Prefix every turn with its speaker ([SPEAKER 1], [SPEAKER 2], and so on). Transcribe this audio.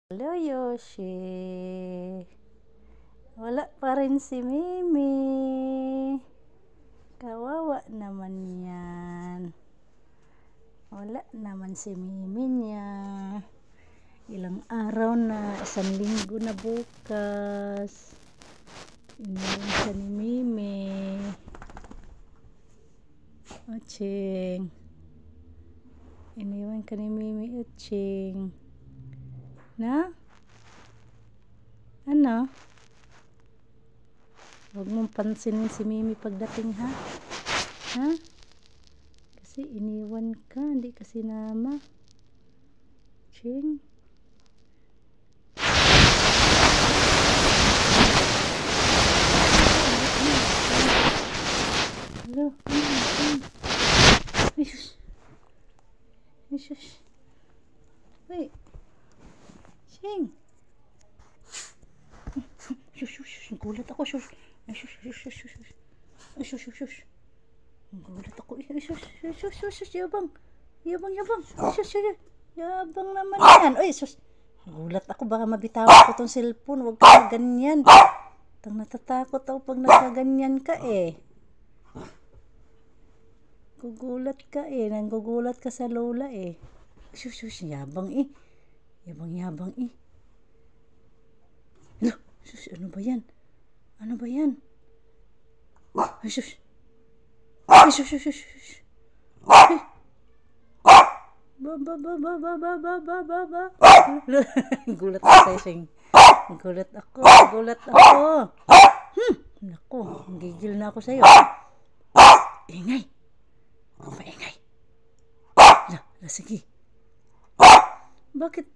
[SPEAKER 1] Hello, Yoshi. Wala pa rin si Mimi. Kawawa naman yan. Wala naman si Mimi niya. Ilang araw na, 1 linggo na bukas. Iniwan siya ni Mimi. Oching. Iniwan ka ni Mimi, Oching. Na? Ano? Huwag mong pansinin si Mimi pagdating, ha? Ha? Kasi iniwan ka, hindi ka sinama. Ching. Hello? Ay, shush. Ay, shush. Wait. Ching. Shush, shush, shush. Gulat ako, shush. Ay, shush, shush, shush, shush. Ay, shush, shush, shush. Gulat ako. Ay, shush, shush, shush, shush, shush. Yabang. Yabang, yabang. Shush, shush. Yabang naman yan. Ay, shush. Gulat ako. Baka mabitawan ko tong cellphone. Huwag ka ganyan. Natatakot ako pag nagkaganyan ka eh. Gugulat ka eh. Nanggugulat ka sa lola eh. Shush, shush. Yabang eh. Yabang eh. Hello? Shush, ano ba yan? Ano ba yan? Ay, shush. Ay, shush, shush, shush, shush. Ay. Gulat ako sa'yo, Shing. Gulat ako. Naku, gigil na ako sa'yo. Ingay. Paingay. Sige. Bakit?